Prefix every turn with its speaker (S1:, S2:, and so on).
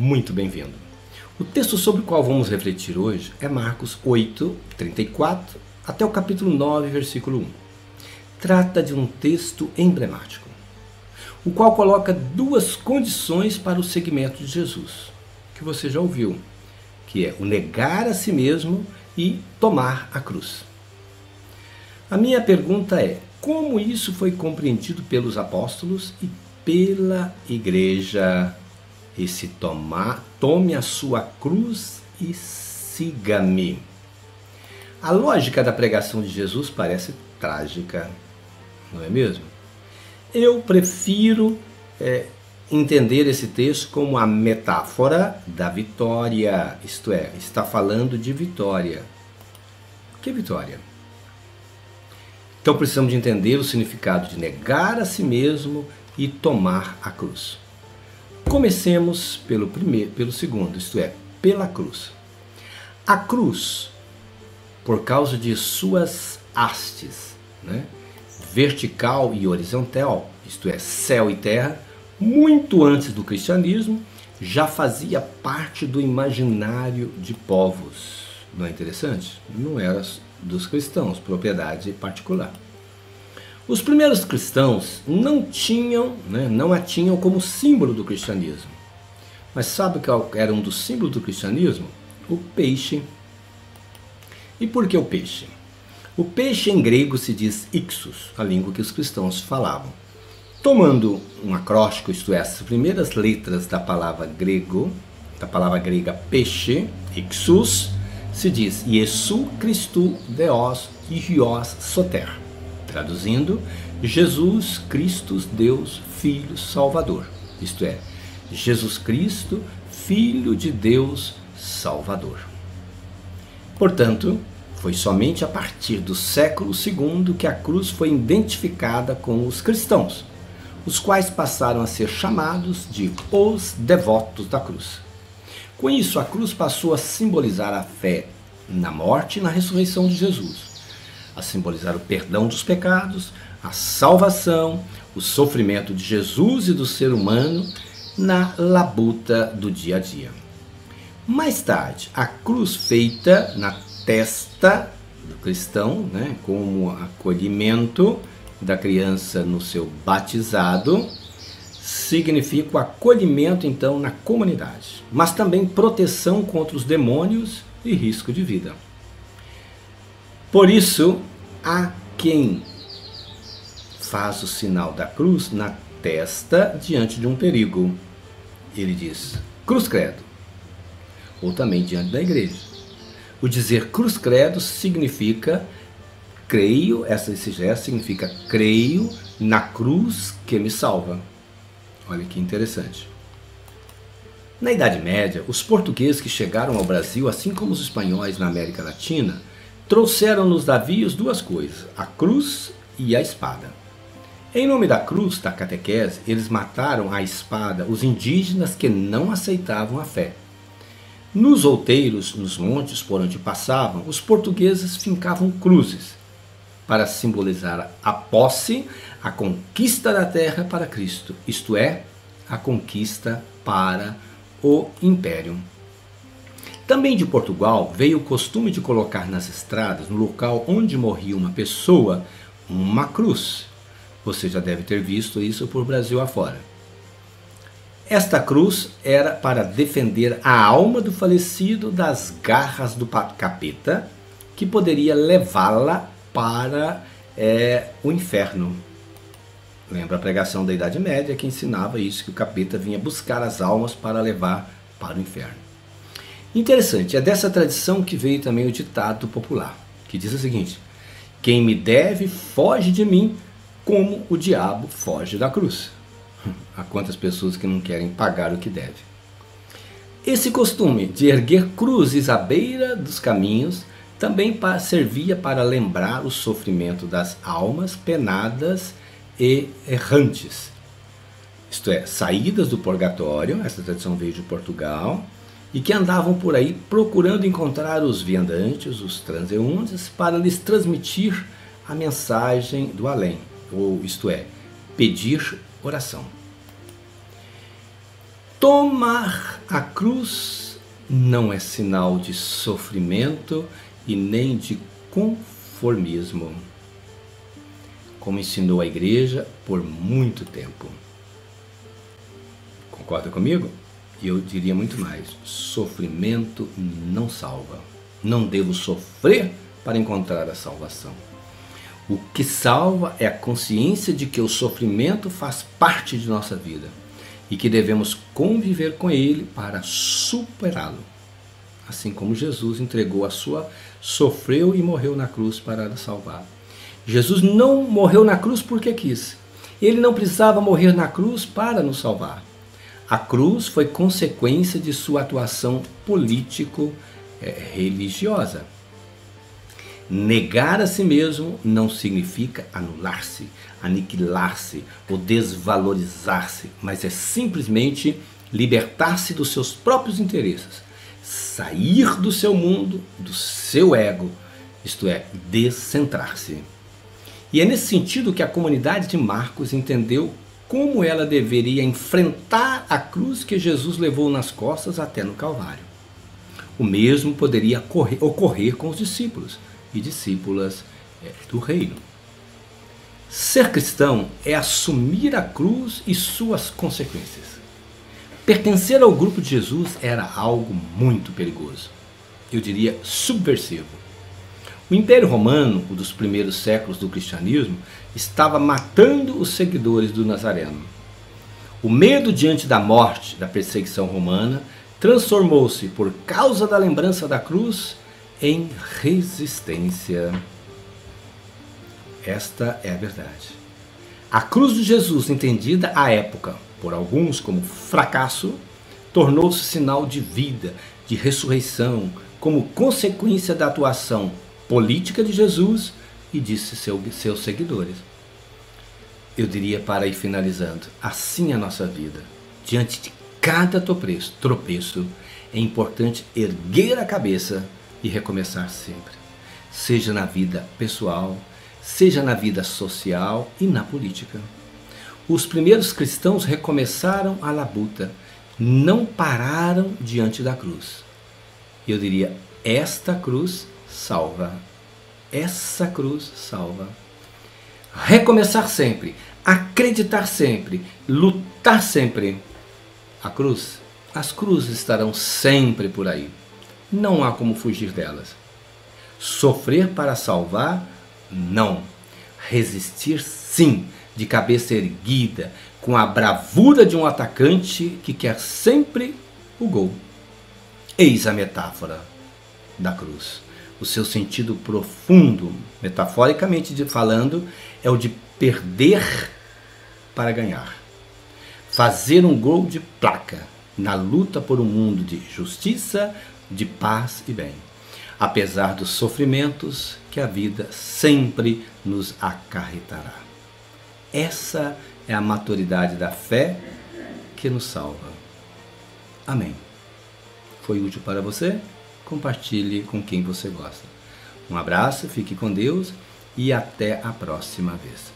S1: muito bem-vindo. O texto sobre o qual vamos refletir hoje é Marcos 8, 34 até o capítulo 9, versículo 1. Trata de um texto emblemático, o qual coloca duas condições para o seguimento de Jesus, que você já ouviu, que é o negar a si mesmo e tomar a cruz. A minha pergunta é, como isso foi compreendido pelos apóstolos e pela igreja? Esse tome a sua cruz e siga-me. A lógica da pregação de Jesus parece trágica, não é mesmo? Eu prefiro entender esse texto como a metáfora da vitória, isto é, está falando de vitória. Que vitória? Então precisamos de entender o significado de negar a si mesmo e tomar a cruz. Comecemos pelo segundo, isto é, pela cruz. A cruz, por causa de suas hastes, vertical e horizontal, isto é, céu e terra, muito antes do cristianismo, já fazia parte do imaginário de povos. Não é interessante? Não era dos cristãos, propriedade particular. Os primeiros cristãos não a tinham como símbolo do cristianismo. Mas sabe qual era um dos símbolos do cristianismo? O peixe. E por que o peixe? O peixe em grego se diz ixus, a língua que os cristãos falavam. Tomando um acróstico, isto é, as primeiras letras da palavra grega peixe, ixus, se diz Iesu Christou Theos Igios Soter. Traduzindo, Jesus Cristo, Deus, Filho, Salvador. Isto é, Jesus Cristo, Filho de Deus, Salvador. Portanto, foi somente a partir do século II que a cruz foi identificada com os cristãos, os quais passaram a ser chamados de os devotos da cruz. Com isso, a cruz passou a simbolizar a fé na morte e na ressurreição de Jesus, a simbolizar o perdão dos pecados, a salvação, o sofrimento de Jesus e do ser humano na labuta do dia a dia. Mais tarde, a cruz feita na testa do cristão, como acolhimento da criança no seu batizado, significa o acolhimento então na comunidade, mas também proteção contra os demônios e risco de vida. Por isso, há quem faz o sinal da cruz na testa diante de um perigo. Ele diz, cruz credo, ou também diante da igreja. O dizer cruz credo significa creio, esse gesto significa creio na cruz que me salva. Olha que interessante. Na Idade Média, os portugueses que chegaram ao Brasil, assim como os espanhóis na América Latina, trouxeram nos navios duas coisas, a cruz e a espada. Em nome da cruz, da catequese, eles mataram à espada os indígenas que não aceitavam a fé. Nos outeiros, nos montes por onde passavam, os portugueses fincavam cruzes para simbolizar a posse, a conquista da terra para Cristo, isto é, a conquista para o Império. Também de Portugal veio o costume de colocar nas estradas, no local onde morria uma pessoa, uma cruz. Você já deve ter visto isso por Brasil afora. Esta cruz era para defender a alma do falecido das garras do capeta, que poderia levá-la para o inferno. Lembra a pregação da Idade Média que ensinava isso, que o capeta vinha buscar as almas para levar para o inferno. Interessante, é dessa tradição que veio também o ditado popular, que diz o seguinte, quem me deve foge de mim, como o diabo foge da cruz. Há quantas pessoas que não querem pagar o que deve. Esse costume de erguer cruzes à beira dos caminhos também servia para lembrar o sofrimento das almas penadas e errantes. Isto é, saídas do purgatório, essa tradição veio de Portugal, e que andavam por aí procurando encontrar os viandantes, os transeuntes, para lhes transmitir a mensagem do além, ou isto é, pedir oração. Tomar a cruz não é sinal de sofrimento e nem de conformismo, como ensinou a igreja por muito tempo. Concorda comigo? E eu diria muito mais: sofrimento não salva. Não devo sofrer para encontrar a salvação. O que salva é a consciência de que o sofrimento faz parte de nossa vida e que devemos conviver com ele para superá-lo. Assim como Jesus entregou a sua, sofreu e morreu na cruz para nos salvar. Jesus não morreu na cruz porque quis. Ele não precisava morrer na cruz para nos salvar. A cruz foi consequência de sua atuação político-religiosa. Negar a si mesmo não significa anular-se, aniquilar-se ou desvalorizar-se, mas é simplesmente libertar-se dos seus próprios interesses, sair do seu mundo, do seu ego, isto é, descentrar-se. E é nesse sentido que a comunidade de Marcos entendeu como ela deveria enfrentar a cruz que Jesus levou nas costas até no Calvário. O mesmo poderia ocorrer com os discípulos e discípulas do reino. Ser cristão é assumir a cruz e suas consequências. Pertencer ao grupo de Jesus era algo muito perigoso, eu diria subversivo. O Império Romano, um dos primeiros séculos do cristianismo, estava matando os seguidores do Nazareno. O medo diante da morte, da perseguição romana, transformou-se, por causa da lembrança da cruz, em resistência. Esta é a verdade. A cruz de Jesus, entendida à época por alguns como fracasso, tornou-se sinal de vida, de ressurreição, como consequência da atuação política de Jesus e de seus seguidores. Eu diria, para ir finalizando, assim é a nossa vida. Diante de cada tropeço, é importante erguer a cabeça e recomeçar sempre. Seja na vida pessoal, seja na vida social e na política. Os primeiros cristãos recomeçaram a labuta, não pararam diante da cruz. Eu diria, esta cruz salva. Essa cruz salva. Recomeçar sempre, acreditar sempre, lutar sempre. As cruzes estarão sempre por aí. Não há como fugir delas. Sofrer para salvar? Não. Resistir, sim, de cabeça erguida, com a bravura de um atacante que quer sempre o gol. Eis a metáfora da cruz. O seu sentido profundo, metaforicamente falando, é o de perder para ganhar. Fazer um gol de placa na luta por um mundo de justiça, de paz e bem, apesar dos sofrimentos que a vida sempre nos acarretará. Essa é a maturidade da fé que nos salva. Amém. Foi útil para você? Compartilhe com quem você gosta. Um abraço, fique com Deus e até a próxima vez.